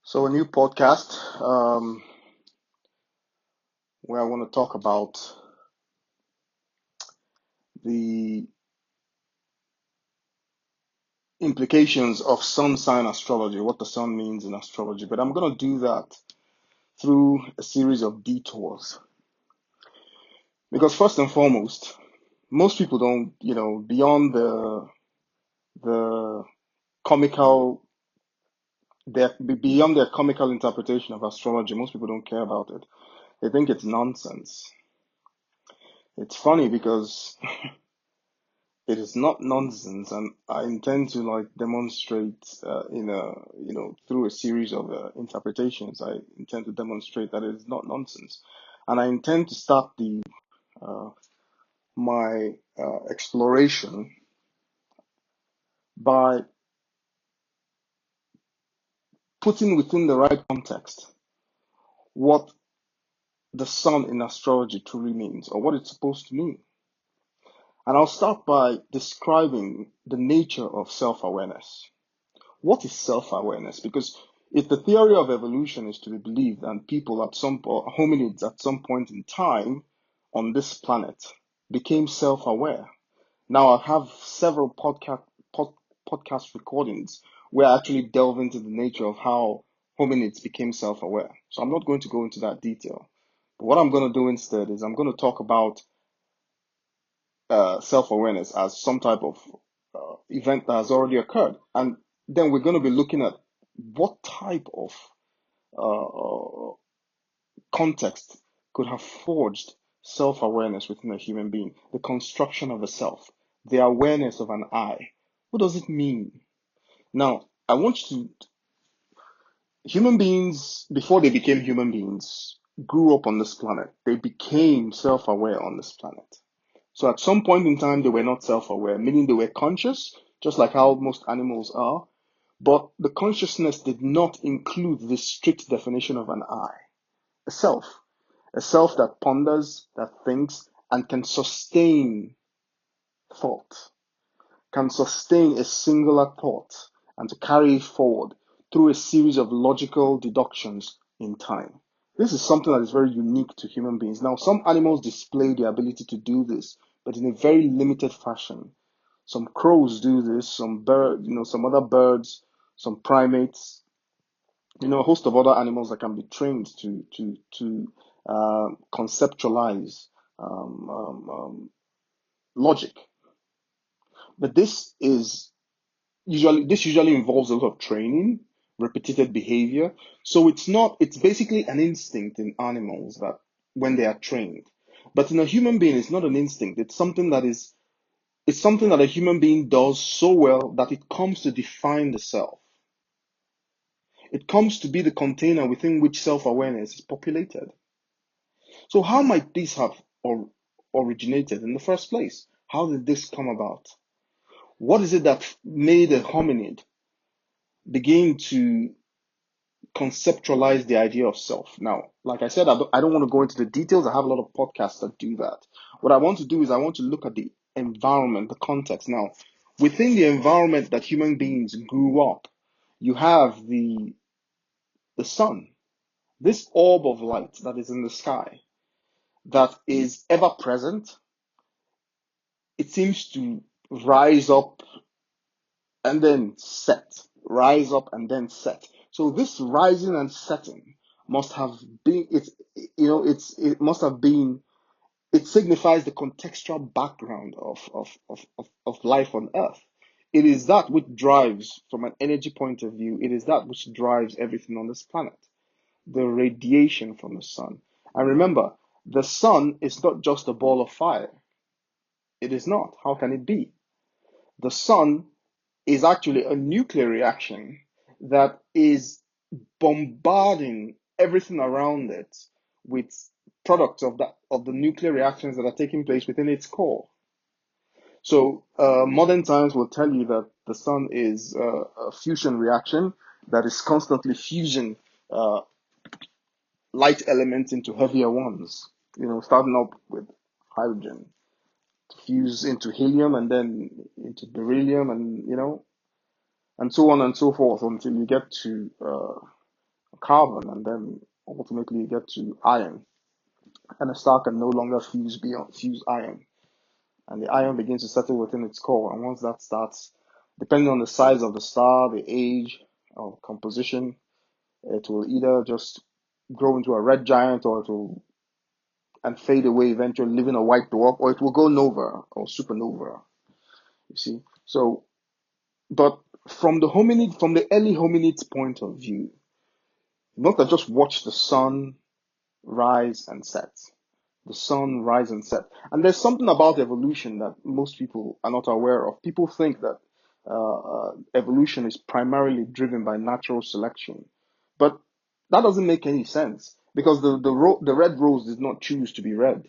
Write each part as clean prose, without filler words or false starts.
So a new podcast where I want to talk about the implications of sun sign astrology, what the sun means in astrology. But I'm going to do that through a series of detours. Because first and foremost, most people don't, beyond the comical, beyond their comical interpretation of astrology, most people don't care about it. They think it's nonsense. It's funny because it is not nonsense, and I intend to demonstrate through a series of interpretations. I intend to demonstrate that it is not nonsense, and I intend to start the uh, my exploration by putting within the right context what the sun in astrology truly means, or what it's supposed to mean. And I'll start by describing the nature of self-awareness. What is self-awareness? Because if the theory of evolution is to be believed, and people or hominids at some point in time on this planet became self-aware. Now I have several podcast recordings where I actually delve into the nature of how hominids became self-aware. So I'm not going to go into that detail. But what I'm going to do instead is I'm going to talk about self-awareness as some type of event that has already occurred. And then we're going to be looking at what type of uh, context could have forged self-awareness within a human being, the construction of a self, the awareness of an I. What does it mean? Now, I want you to, human beings, before they became human beings, grew up on this planet. They became self-aware on this planet. So at some point in time, they were not self-aware, meaning they were conscious, just like how most animals are, but the consciousness did not include the strict definition of an I, a self, a self that ponders, that thinks, and can sustain thought, can sustain a singular thought, and to carry it forward through a series of logical deductions in time. This is something that is very unique to human beings. Now, some animals display the ability to do this, but in a very limited fashion. Some crows do this, some other birds, some primates, a host of other animals that can be trained to conceptualize logic. But this usually involves a lot of training, repeated behavior. So it's basically an instinct in animals that when they are trained. But in a human being, it's not an instinct. It's something that a human being does so well that it comes to define the self. It comes to be the container within which self-awareness is populated. So how might this have originated in the first place? How did this come about? What is it that made a hominid begin to conceptualize the idea of self? Now, like I said, I don't want to go into the details. I have a lot of podcasts that do that. What I want to do is I want to look at the environment, the context. Now, within the environment that human beings grew up, you have the sun, this orb of light that is in the sky, that is ever present. It seems to rise up and then set, rise up and then set. So this rising and setting must have been it must have been, it signifies the contextual background of life on earth. It is that which drives, from an energy point of view, it is that which drives everything on this planet, the radiation from the sun. And remember, the sun is not just a ball of fire. It is not. How can it be? The sun is actually a nuclear reaction that is bombarding everything around it with products of the nuclear reactions that are taking place within its core. So modern science will tell you that the sun is a fusion reaction that is constantly fusing uh, light elements into heavier ones. Starting up with hydrogen to fuse into helium and then into beryllium, and so on and so forth until you get to carbon, and then ultimately you get to iron. And a star can no longer fuse iron, and the iron begins to settle within its core. And once that starts, depending on the size of the star, the age or composition, it will either just grow into a red giant, or it will and fade away eventually, leaving a white dwarf, or it will go nova or supernova. You see, so but from the early hominids' point of view, not that just watch the sun rise and set. The sun rise and set. And there's something about evolution that most people are not aware of. People think that evolution is primarily driven by natural selection, but that doesn't make any sense, because the red rose did not choose to be red.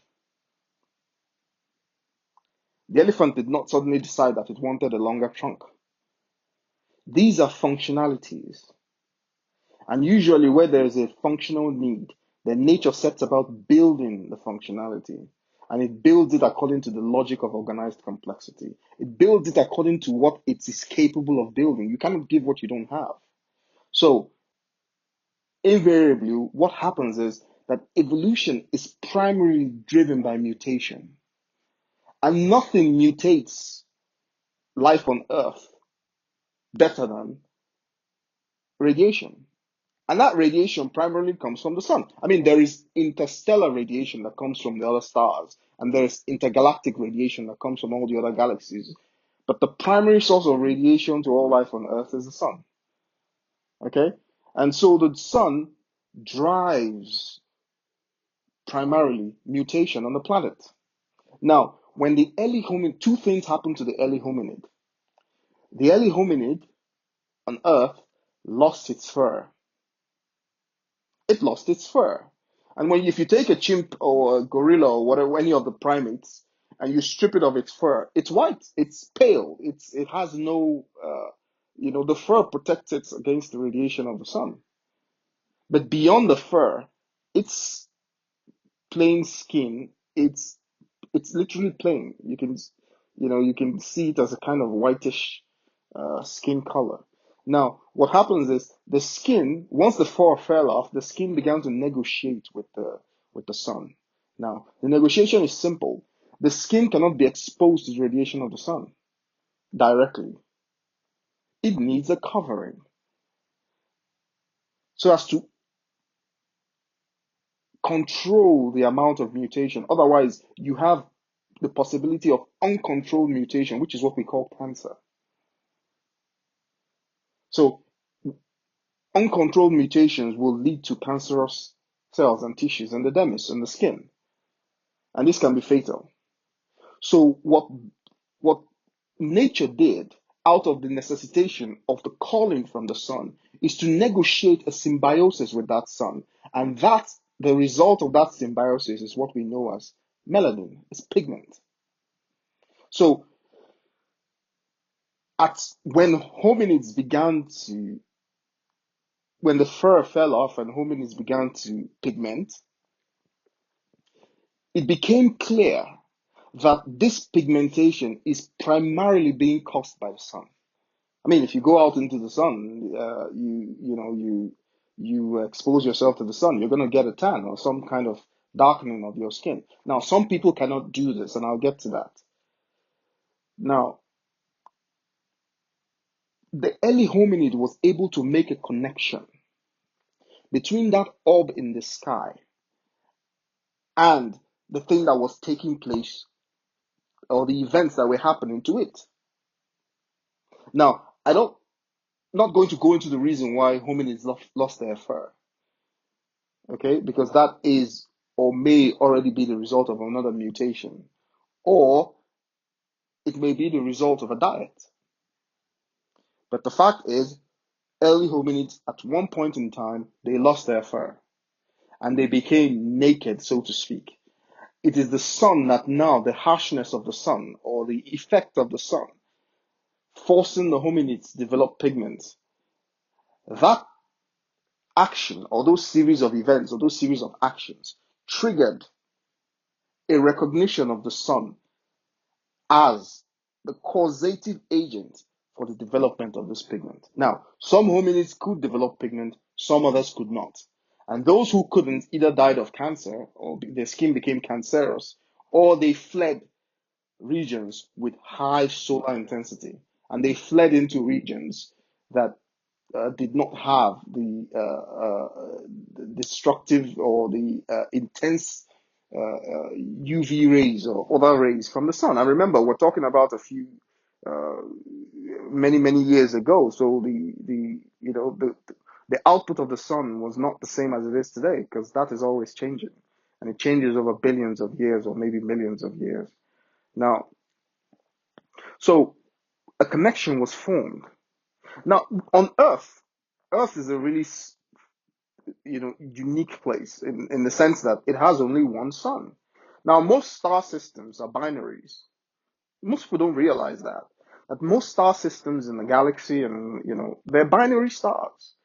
The elephant did not suddenly decide that it wanted a longer trunk. These are functionalities. And usually, where there is a functional need, then nature sets about building the functionality. And it builds it according to the logic of organized complexity. It builds it according to what it is capable of building. You cannot give what you don't have. So, invariably, what happens is that evolution is primarily driven by mutation. And nothing mutates life on Earth better than radiation. And that radiation primarily comes from the sun. I mean, there is interstellar radiation that comes from the other stars, and there is intergalactic radiation that comes from all the other galaxies. But the primary source of radiation to all life on Earth is the sun. Okay? And so the sun drives primarily mutation on the planet. Now, when the early hominid, two things happened to the early hominid. The early hominid on Earth lost its fur. It lost its fur. And if you take a chimp or a gorilla or whatever, any of the primates, and you strip it of its fur, it's white, it's pale, it has no, the fur protects it against the radiation of the sun. But beyond the fur, it's plain skin. It's literally plain. You can see it as a kind of whitish skin color. Now, what happens is the skin, once the fur fell off, the skin began to negotiate with the sun. Now, the negotiation is simple. The skin cannot be exposed to the radiation of the sun directly. It needs a covering so as to control the amount of mutation. Otherwise, you have the possibility of uncontrolled mutation, which is what we call cancer. So, uncontrolled mutations will lead to cancerous cells and tissues in the dermis and the skin, and this can be fatal. So what nature did, out of the necessitation of the calling from the sun, is to negotiate a symbiosis with that sun, and the result of that symbiosis is what we know as melanin, it's pigment. So when the fur fell off and hominids began to pigment, it became clear that this pigmentation is primarily being caused by the sun. I mean, if you go out into the sun, you expose yourself to the sun, you're going to get a tan or some kind of darkening of your skin. Now, some people cannot do this, and I'll get to that. Now, the early hominid was able to make a connection between that orb in the sky and the thing that was taking place, or the events that were happening to it. Now, not going to go into the reason why hominids lost their fur, okay? Because that is or may already be the result of another mutation, or it may be the result of a diet. But the fact is, early hominids, at one point in time, they lost their fur and they became naked, so to speak. It is the sun that now, the harshness of the sun or the effect of the sun, forcing the hominids to develop pigments. That action, or those series of events, or those series of actions, triggered a recognition of the sun as the causative agent for the development of this pigment. Now, some hominids could develop pigment, Some others could not. And those who couldn't either died of cancer or their skin became cancerous, or they fled regions with high solar intensity. And they fled into regions that did not have the destructive or the intense UV rays or other rays from the sun. I remember we're talking about a few uh, many years ago. So the output of the sun was not the same as it is today, because that is always changing, and it changes over billions of years or maybe millions of years. Now, so a connection was formed. Now, on Earth, Earth is a really unique place in the sense that it has only one sun. Now, most star systems are binaries. Most people don't realize that most star systems in the galaxy, and they're binary stars.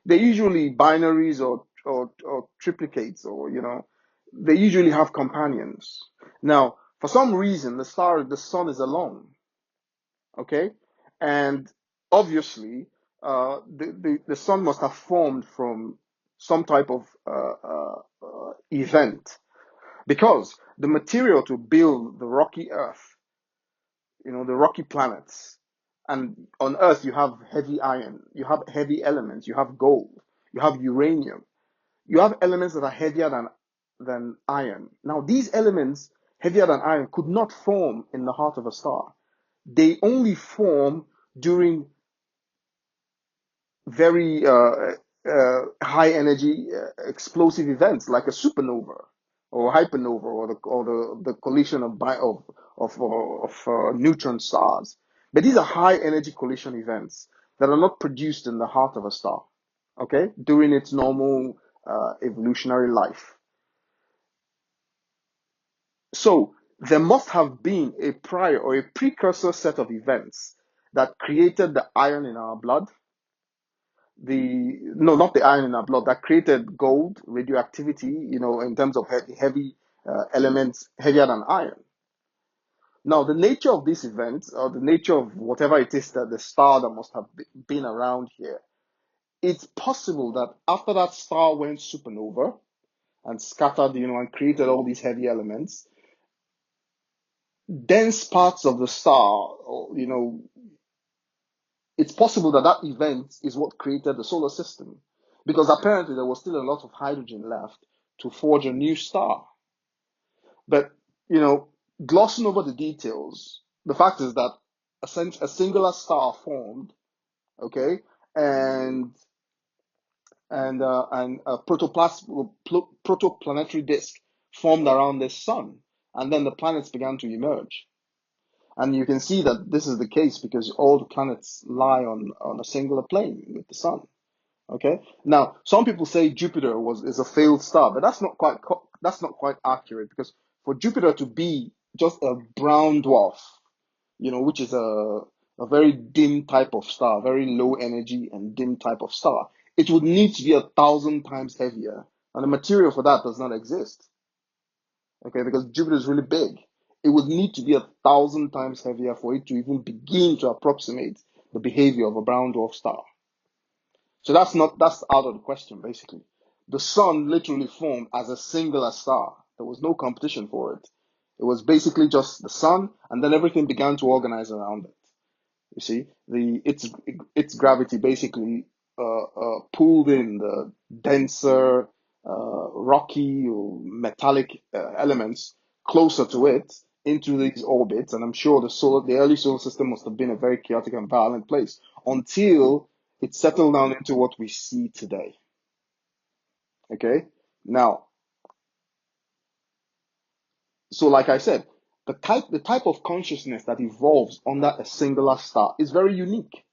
They're usually binaries or triplicates, or they usually have companions. Now, for some reason, the sun is alone. Okay, and obviously, the sun must have formed from some type of event, because the material to build the rocky Earth, the rocky planets, and on Earth you have heavy iron, you have heavy elements, you have gold, you have uranium, you have elements that are heavier than iron. Now, these elements heavier than iron could not form in the heart of a star. They only form during very high energy explosive events like a supernova or hypernova, or the collision of neutron stars. But these are high energy collision events that are not produced in the heart of a star, okay, during its normal evolutionary life. So there must have been a prior or a precursor set of events that created the iron in our blood, not the iron in our blood, that created gold, radioactivity, in terms of heavy elements heavier than iron. Now, the nature of these events, or the nature of whatever it is that the star that must have been around here, it's possible that after that star went supernova and scattered, and created all these heavy elements, dense parts of the star, it's possible that that event is what created the solar system, because apparently there was still a lot of hydrogen left to forge a new star. But, glossing over the details, the fact is that a singular star formed, okay, and a protoplanetary disk formed around this sun, and then the planets began to emerge. And you can see that this is the case because all the planets lie on a singular plane with the sun. Okay. Now, some people say Jupiter is a failed star, but that's not quite accurate, because for Jupiter to be just a brown dwarf, which is a very dim type of star, very low energy and dim type of star, it would need to be 1,000 times heavier, and the material for that does not exist. Okay, because Jupiter is really big. It would need to be 1,000 times heavier for it to even begin to approximate the behavior of a brown dwarf star. So that's out of the question, basically. The sun literally formed as a singular star. There was no competition for it. It was basically just the sun, and then everything began to organize around it. You see, its gravity basically pulled in the denser, rocky or metallic elements closer to it into these orbits, and I'm sure the early solar system must have been a very chaotic and violent place until it settled down into what we see today. Okay, now, so like I said, the type of consciousness that evolves under a singular star is very unique.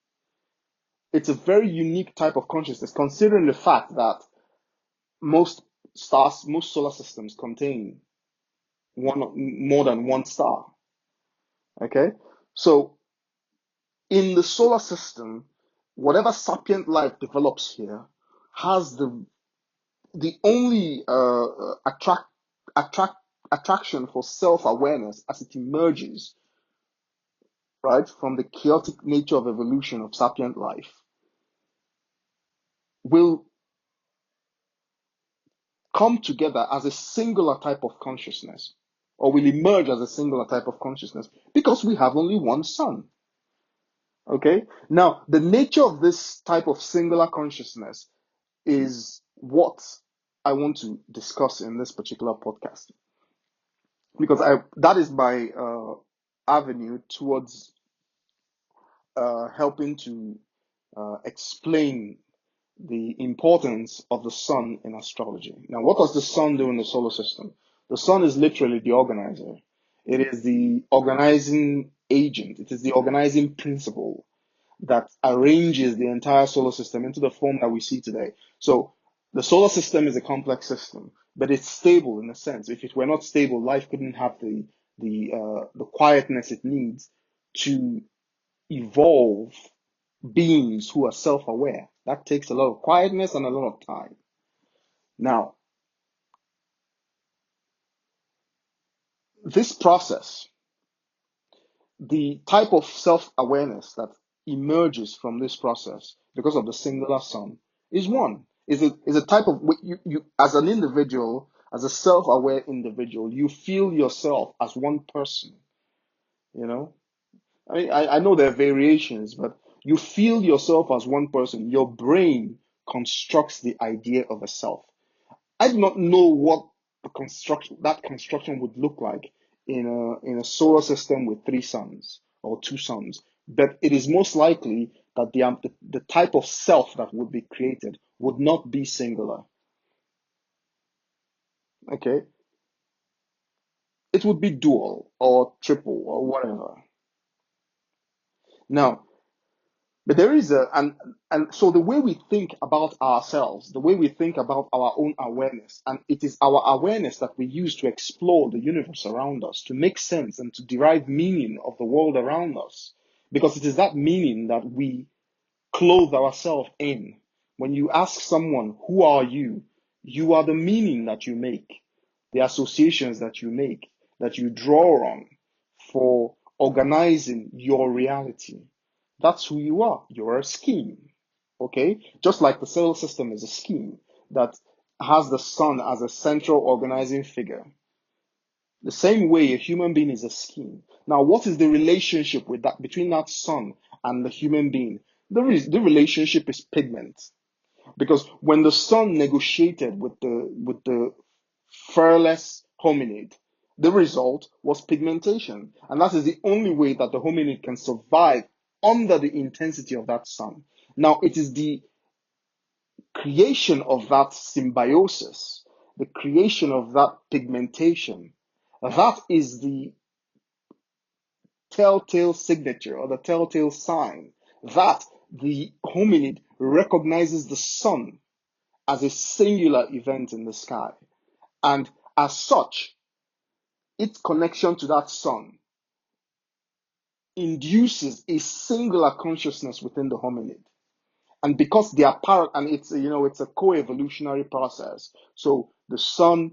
It's a very unique type of consciousness, considering the fact that most most solar systems contain more than one star. Okay, so in the solar system, whatever sapient life develops here has the only attraction for self-awareness as it emerges, right, from the chaotic nature of evolution of sapient life, will come together as a singular type of consciousness, or will emerge as a singular type of consciousness, because we have only one sun. Okay? Now, the nature of this type of singular consciousness is what I want to discuss in this particular podcast, because that is my avenue towards helping to explain the importance of the sun in astrology. Now, what does the sun do in the solar system? The sun is literally the organizer. It is the organizing agent. It is the organizing principle that arranges the entire solar system into the form that we see today. So the solar system is a complex system, but it's stable in a sense. If it were not stable, life couldn't have the quietness it needs to evolve beings who are self-aware. That takes a lot of quietness and a lot of time. Now, this process, the type of self-awareness that emerges from this process because of the singular sun is one. Is a type of you as an individual, as a self-aware individual, you feel yourself as one person. You know, I mean, I know there are variations, but you feel yourself as one person. Your brain constructs the idea of a self. I do not know what that construction would look like in a solar system with three suns or two suns, but it is most likely that the type of self that would be created would not be singular. Okay, it would be dual or triple or whatever. Now, but there is and so the way we think about ourselves, the way we think about our own awareness, and it is our awareness that we use to explore the universe around us, to make sense and to derive meaning of the world around us. Because it is that meaning that we clothe ourselves in. When you ask someone, who are you? You are the meaning that you make, the associations that you make, that you draw on for organizing your reality. That's who you are. You're a scheme. Okay? Just like the solar system is a scheme that has the sun as a central organizing figure. The same way a human being is a scheme. Now, what is the relationship with that between that sun and the human being? The relationship is pigment. Because when the sun negotiated with the furless hominid, the result was pigmentation. And that is the only way that the hominid can survive under the intensity of that sun. Now, it is the creation of that symbiosis, the creation of that pigmentation, that is the telltale signature or the telltale sign that the hominid recognizes the sun as a singular event in the sky. And as such, its connection to that sun induces a singular consciousness within the hominid. And because they are and it's a co-evolutionary process. So the sun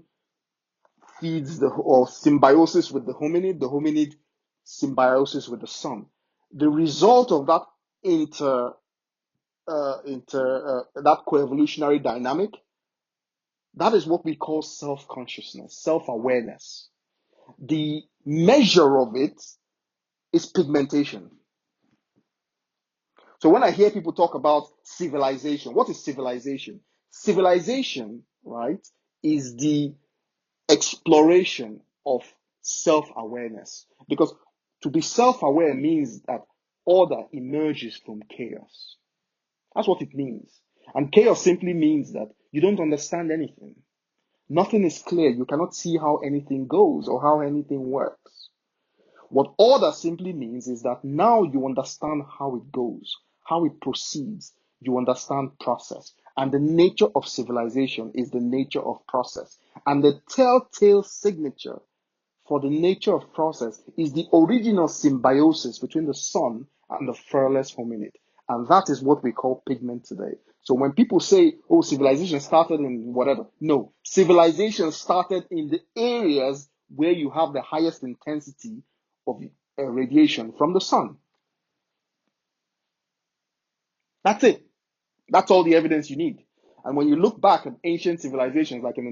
feeds or symbiosis with the hominid symbiosis with the sun. The result of that that co-evolutionary dynamic, that is what we call self-consciousness, self-awareness. The measure of it is pigmentation. So when I hear people talk about civilization, what is civilization? Civilization, right, is the exploration of self-awareness. Because to be self-aware means that order emerges from chaos. That's what it means. And chaos simply means that you don't understand anything. Nothing is clear. You cannot see how anything goes or how anything works. What order simply means is that now you understand how it goes, how it proceeds. You understand process. And the nature of civilization is the nature of process. And the telltale signature for the nature of process is the original symbiosis between the sun and the furless hominid. And that is what we call pigment today. So when people say, oh, civilization started in whatever, no, civilization started in the areas where you have the highest intensity of radiation from the sun. That's it. That's all the evidence you need. And when you look back at ancient civilizations, like in the